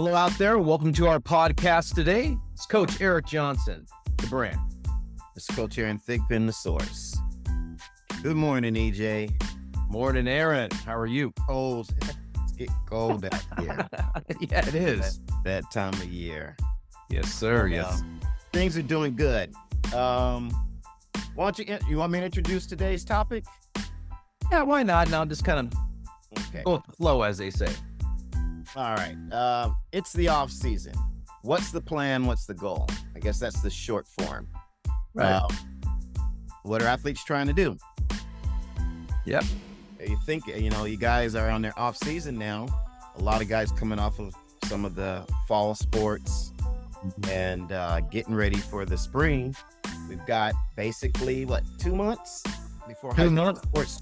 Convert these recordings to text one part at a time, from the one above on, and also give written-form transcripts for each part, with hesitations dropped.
Hello out there. Welcome to our podcast today. It's Coach Eric Johnson, the brand. It's Coach Aaron Thigpen, the source. Good morning, EJ. Morning, Aaron. How are you? Cold. It's getting cold out here. Yeah, it is. That time of year. Yes, sir. Yes. Things are doing good. Why don't you want me to introduce today's topic? Yeah, why not? Now just kind of Okay. go with the flow, as they say. All right. It's the off season. What's the plan? What's the goal? I guess that's the short form. Right. What are athletes trying to do? Yep. You think, you guys are on their off season now. A lot of guys coming off of some of the fall sports and getting ready for the spring. We've got basically, 2 months before high school sports.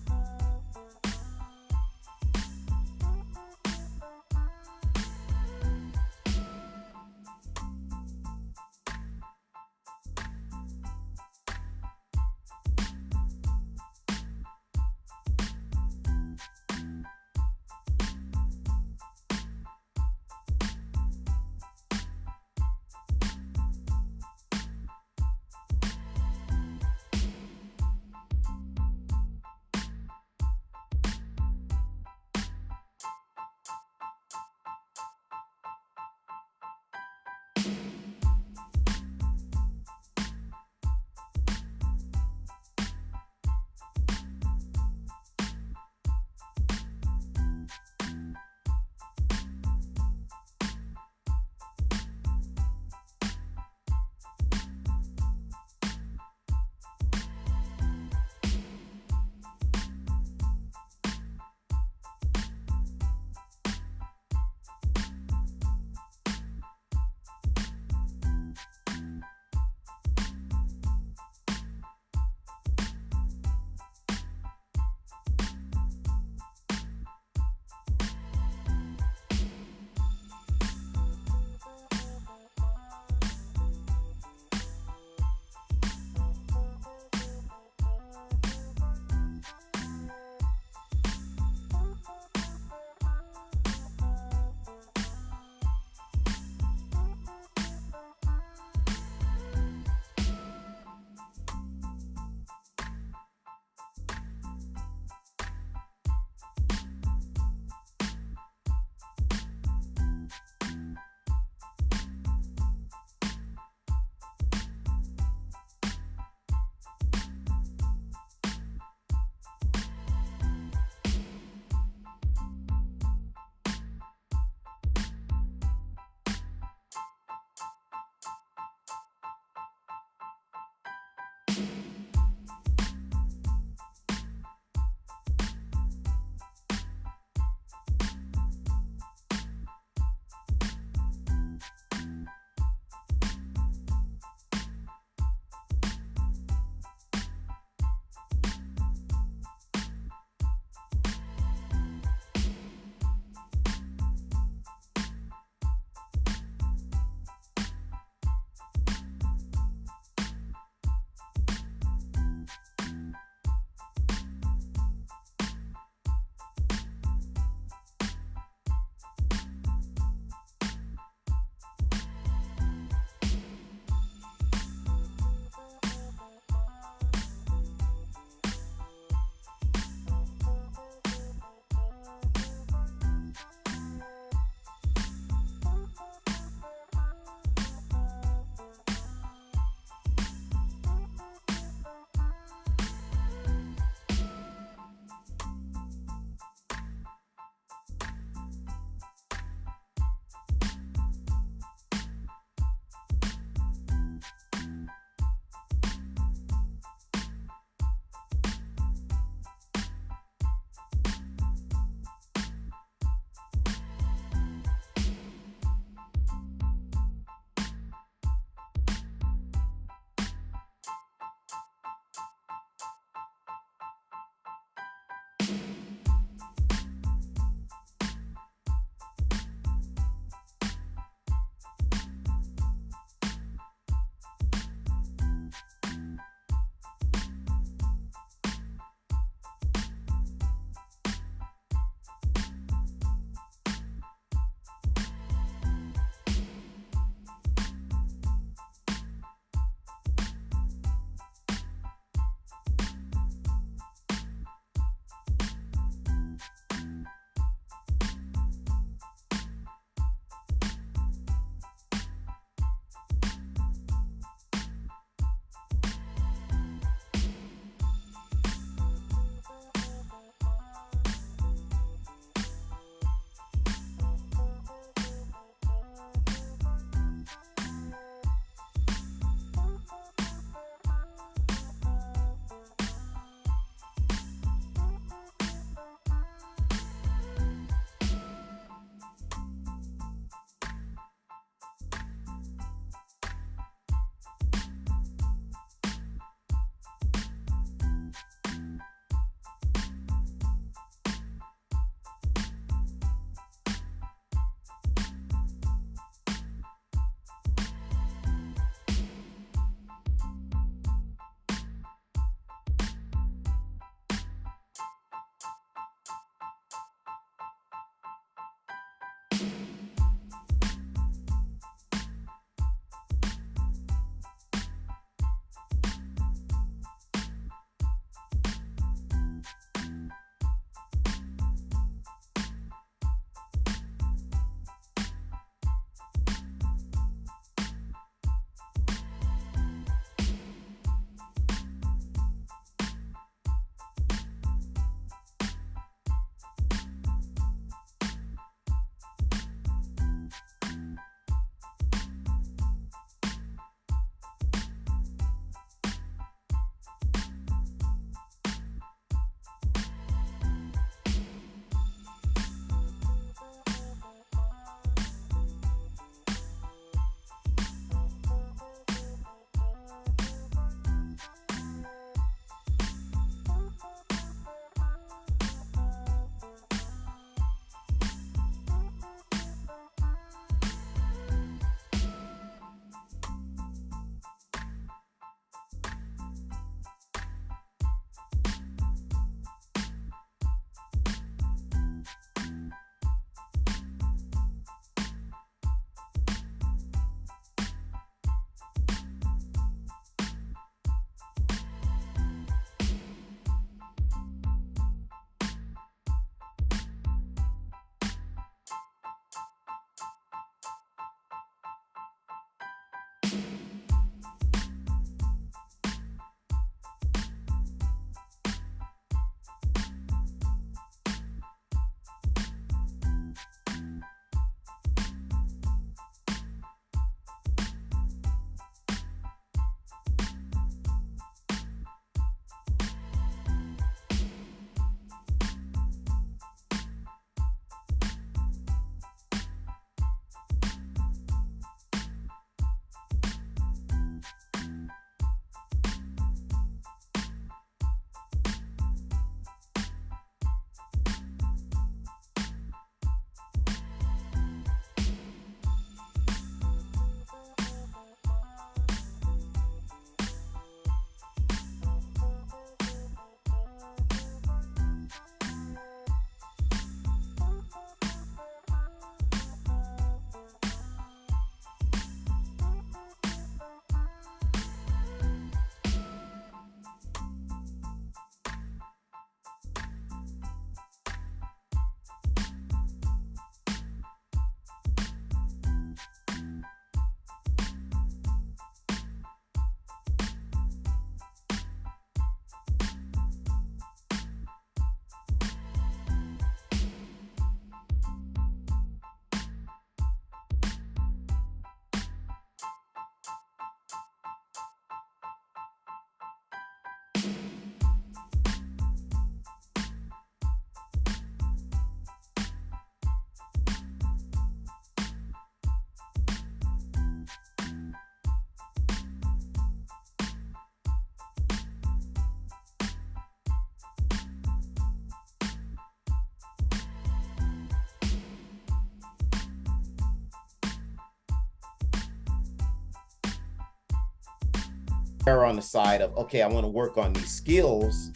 err on the side of, okay, I want to work on these skills,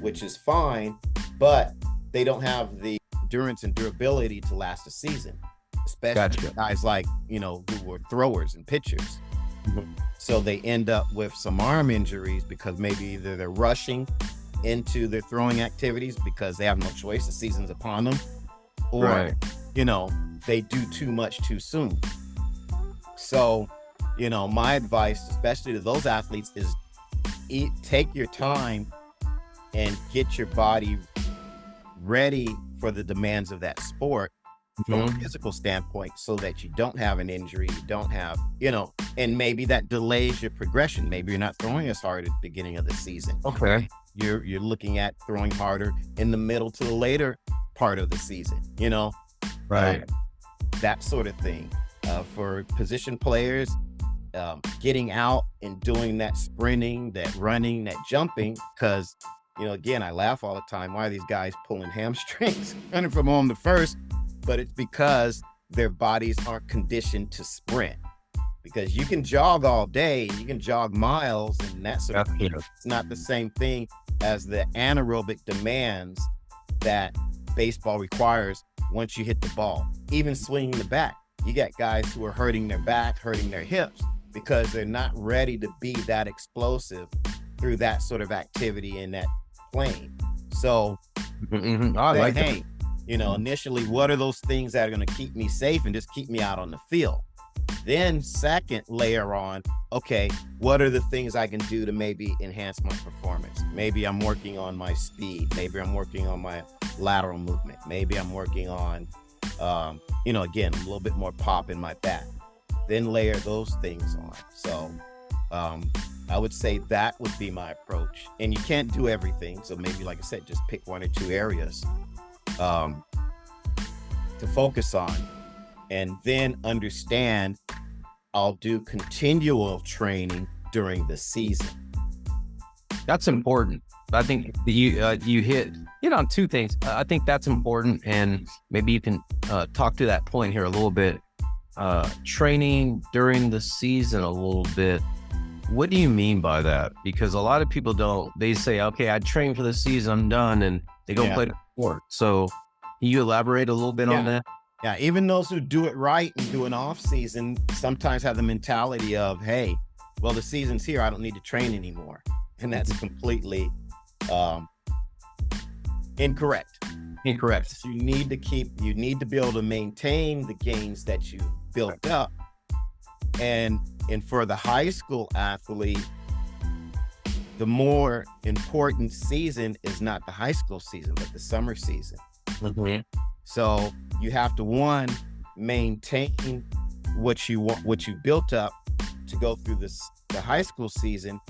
which is fine, but they don't have the endurance and durability to last a season, especially guys like, who were throwers and pitchers. So they end up with some arm injuries because maybe either they're rushing into their throwing activities because they have no choice, the season's upon them, or they do too much too soon. So my advice, especially to those athletes, is take your time and get your body ready for the demands of that sport from a physical standpoint, so that you don't have an injury, you don't have, and maybe that delays your progression. Maybe you're not throwing as hard at the beginning of the season. Okay. You're looking at throwing harder in the middle to the later part of the season, Right. That sort of thing. For position players, getting out and doing that sprinting, that running, that jumping, because, again, I laugh all the time. Why are these guys pulling hamstrings running from home to first? But it's because their bodies aren't conditioned to sprint. Because you can jog all day, you can jog miles, and that sort of thing. It's not the same thing as the anaerobic demands that baseball requires once you hit the ball. Even swinging the bat, you got guys who are hurting their back, hurting their hips, because they're not ready to be that explosive through that sort of activity in that plane. So, initially, what are those things that are going to keep me safe and just keep me out on the field? Then second layer on, okay, what are the things I can do to maybe enhance my performance? Maybe I'm working on my speed. Maybe I'm working on my lateral movement. Maybe I'm working on, again, a little bit more pop in my bat. Then layer those things on. So I would say that would be my approach. And you can't do everything. So maybe, like I said, just pick one or two areas to focus on. And then understand, I'll do continual training during the season. That's important. I think you hit on two things. I think that's important, and maybe you can talk to that point here a little bit. Training during the season a little bit. What do you mean by that? Because a lot of people don't. They say, "Okay, I train for the season, I'm done," and they go play the sport. So, can you elaborate a little bit on that? Yeah, even those who do it right and do an off season sometimes have the mentality of, hey, well, the season's here, I don't need to train anymore. And that's completely incorrect. You need to be able to maintain the gains that you built up. And for the high school athlete, the more important season is not the high school season, but the summer season. So you have to, one, maintain what you want, what you built up to go through the high school season,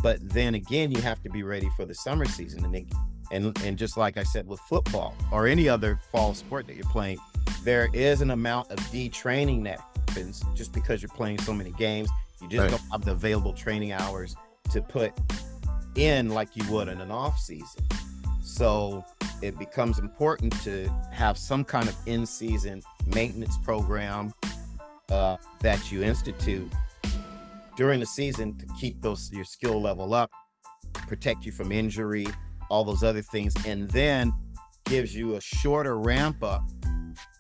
but then again, you have to be ready for the summer season. And just like I said with football or any other fall sport that you're playing, there is an amount of detraining that happens just because you're playing so many games. You just don't have the available training hours to put in like you would in an off season. So it becomes important to have some kind of in-season maintenance program that you institute during the season to keep your skill level up, protect you from injury, all those other things, and then gives you a shorter ramp up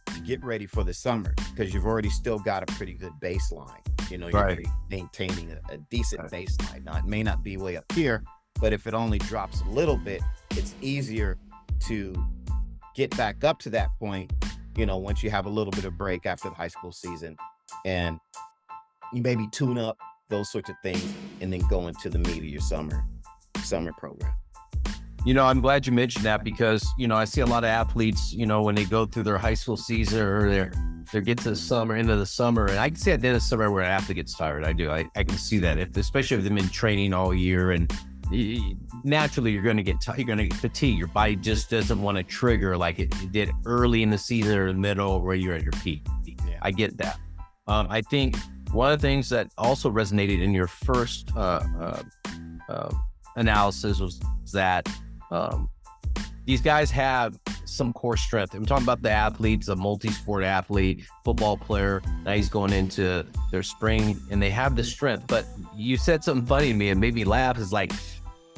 to get ready for the summer, because you've already still got a pretty good baseline. You're maintaining a decent baseline. Now, it may not be way up here, but if it only drops a little bit, it's easier to get back up to that point, once you have a little bit of break after the high school season, and you maybe tune up those sorts of things and then go into the meat of your summer program. I'm glad you mentioned that, because, I see a lot of athletes, when they go through their high school season or they get to the summer, into the summer, and I can see at the end of the summer where an athlete gets tired. I do. I can see that, especially if they've been training all year, and naturally you're going to get you're going to get fatigued. Your body just doesn't want to trigger like it did early in the season or the middle where you're at your peak. Yeah. I get that. I think one of the things that also resonated in your first analysis was that these guys have some core strength. I'm talking about the athletes, a multi-sport athlete, football player. Now he's going into their spring and they have the strength. But you said something funny to me and made me laugh. It's like,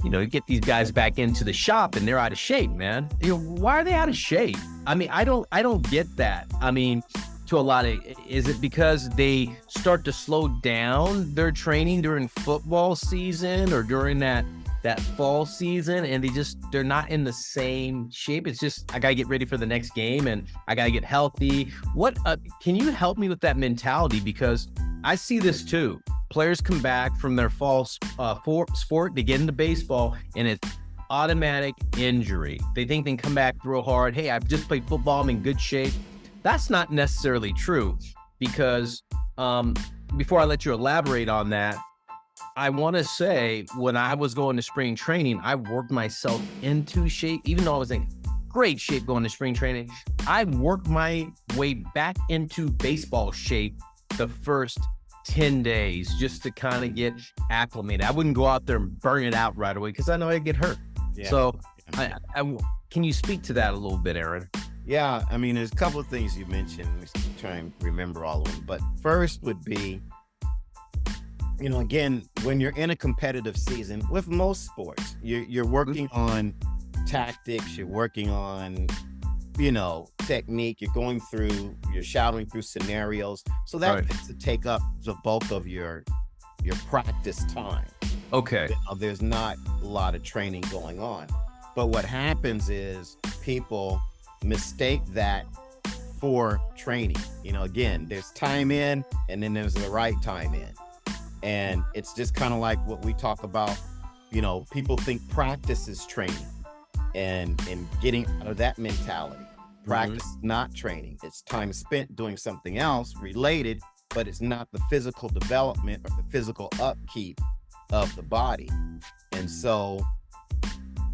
you know, you get these guys back into the shop and they're out of shape, man. You know, why are they out of shape? I mean, I don't get that. I mean, to a lot of, is it because they start to slow down their training during football season or during that fall season and they're not in the same shape? It's just, I gotta get ready for the next game and I gotta get healthy. What, can you help me with that mentality? Because I see this too. Players come back from their fall sport, they get into baseball and it's automatic injury. They think they can come back real hard. Hey, I've just played football, I'm in good shape. That's not necessarily true because before I let you elaborate on that, I want to say when I was going to spring training, I worked myself into shape. Even though I was in great shape going to spring training, I worked my way back into baseball shape the first 10 days just to kind of get acclimated. I wouldn't go out there and burn it out right away because I know I'd get hurt. Yeah. So can you speak to that a little bit, Aaron? Yeah, I mean, there's a couple of things you mentioned. Let me try and remember all of them. But first would be, you know, again, when you're in a competitive season with most sports, you're working on tactics, you're working on, you know, technique, you're shadowing through scenarios. So that tends to take up the bulk of your practice time. Okay. You know, there's not a lot of training going on. But what happens is people mistake that for training. You know, again, there's time in and then there's the right time in. And it's just kind of like what we talk about, you know, people think practice is training and getting out of that mentality. Practice is not training. It's time spent doing something else related, but it's not the physical development or the physical upkeep of the body. And so,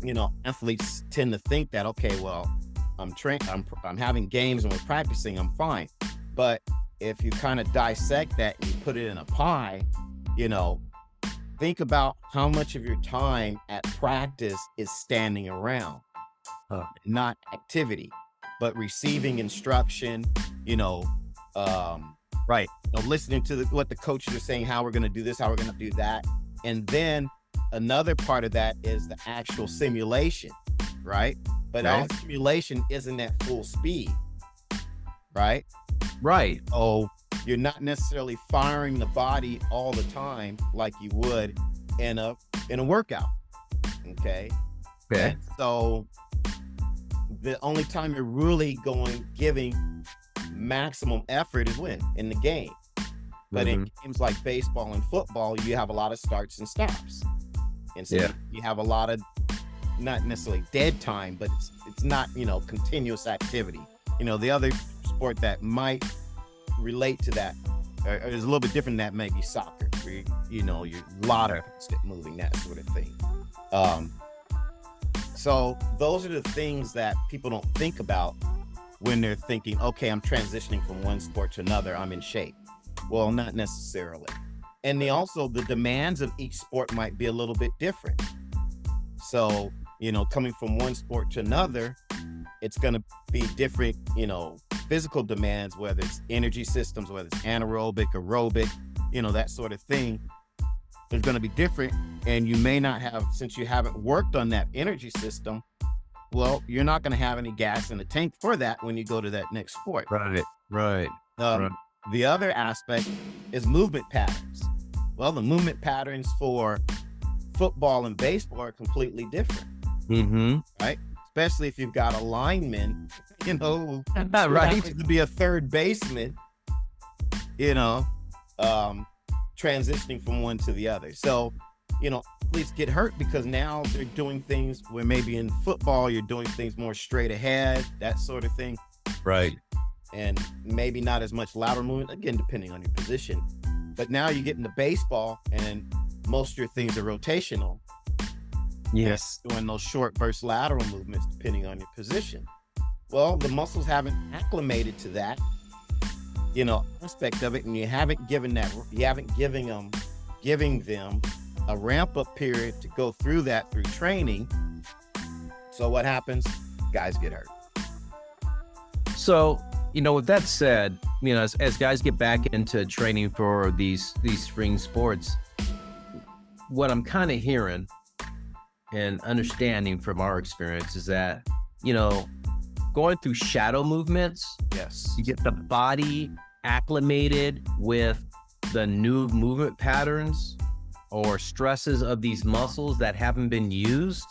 you know, athletes tend to think that, okay, well, I'm having games and we're practicing, I'm fine. But if you kind of dissect that and you put it in a pie, you know, think about how much of your time at practice is standing around, not activity, but receiving instruction, you know, listening to what the coaches are saying, how we're going to do this, how we're going to do that. And then another part of that is the actual simulation, right? But our simulation isn't at full speed, right? Right. Oh, you're not necessarily firing the body all the time like you would in a workout. Okay. Okay. So the only time you're really giving maximum effort is when in the game. But in games like baseball and football, you have a lot of starts and stops. And so you have a lot of not necessarily dead time, but it's not, you know, continuous activity. You know, the other sport that might relate to that or is a little bit different than that may be soccer, where you know, you're a lot of constant moving, that sort of thing. So those are the things that people don't think about when they're thinking, okay, I'm transitioning from one sport to another, I'm in shape. Well, not necessarily. And also the demands of each sport might be a little bit different. So, you know, coming from one sport to another, it's going to be different, you know, physical demands, whether it's energy systems, whether it's anaerobic, aerobic, you know, that sort of thing. It's going to be different. And you may not have, since you haven't worked on that energy system, well, you're not going to have any gas in the tank for that when you go to that next sport. Right. The other aspect is movement patterns. Well, the movement patterns for football and baseball are completely different. Right? Especially if you've got a lineman, you know, right, to be a third baseman, you know, transitioning from one to the other. So, you know, athletes get hurt because now they're doing things where maybe in football you're doing things more straight ahead, that sort of thing. Right. And maybe not as much lateral movement, again, depending on your position. But now you get into baseball and most of your things are rotational. Yes. Doing those short burst lateral movements depending on your position. Well, the muscles haven't acclimated to that, you know, aspect of it, and you haven't given them a ramp up period to go through that through training. So what happens? Guys get hurt. So, with that said, as guys get back into training for these spring sports, what I'm kind of hearing and understanding from our experience is that, going through shadow movements, Yes. you get the body acclimated with the new movement patterns or stresses of these muscles that haven't been used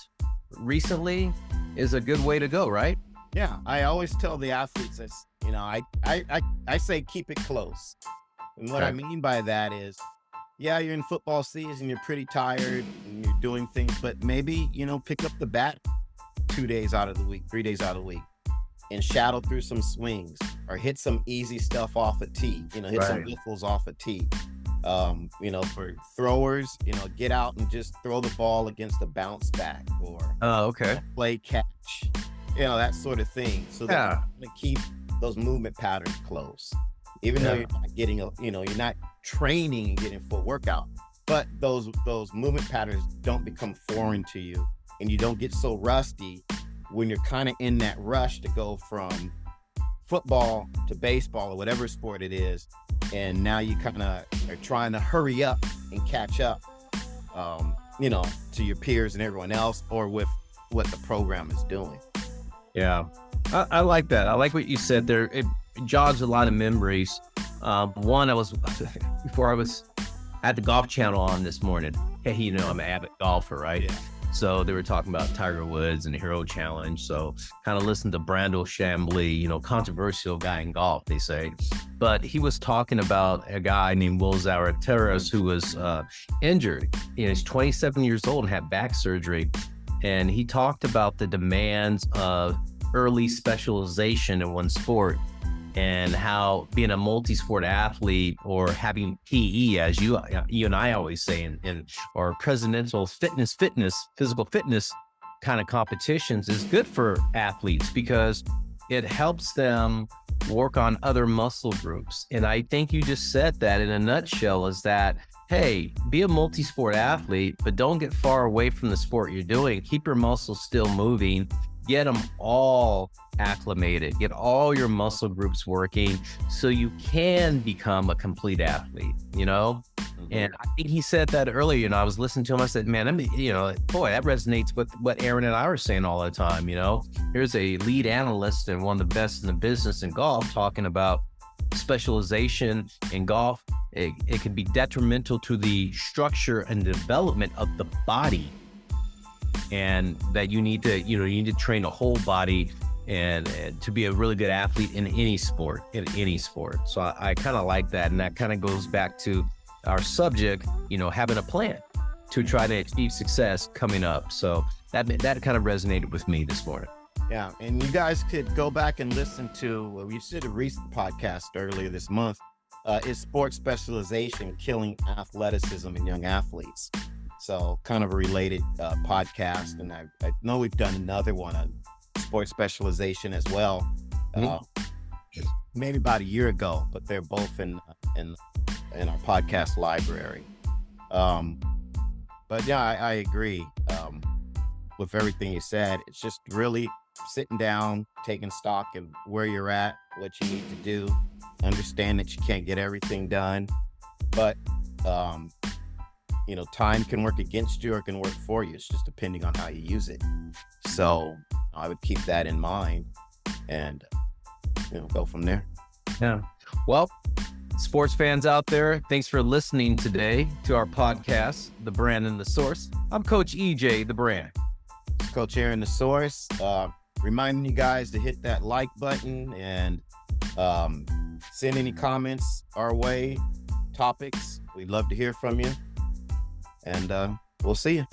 recently is a good way to go, right? Yeah, I always tell the athletes this, I say keep it close. And what I Okay. mean by that is, yeah, you're in football season, you're pretty tired and you're doing things, but maybe, pick up the bat 2 days out of the week, 3 days out of the week, and shadow through some swings or hit some easy stuff off a tee, hit some Right. whiffles off a tee. For throwers, get out and just throw the ball against the bounce back or Oh, okay. play catch, that sort of thing. So that Yeah. to keep those movement patterns close, even though Yeah. you're not getting you're not training and getting full workout, but those movement patterns don't become foreign to you, and you don't get so rusty when you're kind of in that rush to go from football to baseball or whatever sport it is, and now you kind of are trying to hurry up and catch up, to your peers and everyone else, or with what the program is doing. Yeah. I like that. I like what you said there. It jogs a lot of memories. One, before I was at the Golf Channel on this morning. Hey, I'm an avid golfer, right? Yeah. So they were talking about Tiger Woods and the Hero Challenge. So kind of listened to Brandel Chambly, controversial guy in golf, they say. But he was talking about a guy named Will Zalatoris who was injured. He's 27 years old and had back surgery. And he talked about the demands of early specialization in one sport and how being a multi-sport athlete or having PE, as you and I always say, or presidential physical fitness kind of competitions is good for athletes because it helps them work on other muscle groups. And I think you just said that in a nutshell is that, hey, be a multi-sport athlete, but don't get far away from the sport you're doing. Keep your muscles still moving. Get them all acclimated. Get all your muscle groups working so you can become a complete athlete, And I think he said that earlier, I was listening to him. I said, man, boy, that resonates with what Aaron and I were saying all the time, Here's a lead analyst and one of the best in the business in golf talking about specialization in golf. It can be detrimental to the structure and development of the body. And that you need to train a whole body and to be a really good athlete in any sport. So I kind of like that. And that kind of goes back to our subject, having a plan to try to achieve success coming up. So that kind of resonated with me this morning. Yeah, and you guys could go back and listen to, we did a recent podcast earlier this month, is sports specialization killing athleticism in young athletes? So kind of a related podcast, and I know we've done another one on sports specialization as well, maybe about a year ago, but they're both in our podcast library. But yeah, I agree with everything you said. It's just really sitting down, taking stock of where you're at, what you need to do, understand that you can't get everything done, but time can work against you or can work for you. It's just depending on how you use it. So I would keep that in mind and go from there. Yeah. Well, sports fans out there, thanks for listening today to our podcast, The Brand and the Source. I'm Coach EJ, The Brand. Coach Aaron, The Source. Reminding you guys to hit that like button and send any comments our way, topics. We'd love to hear from you. And we'll see you.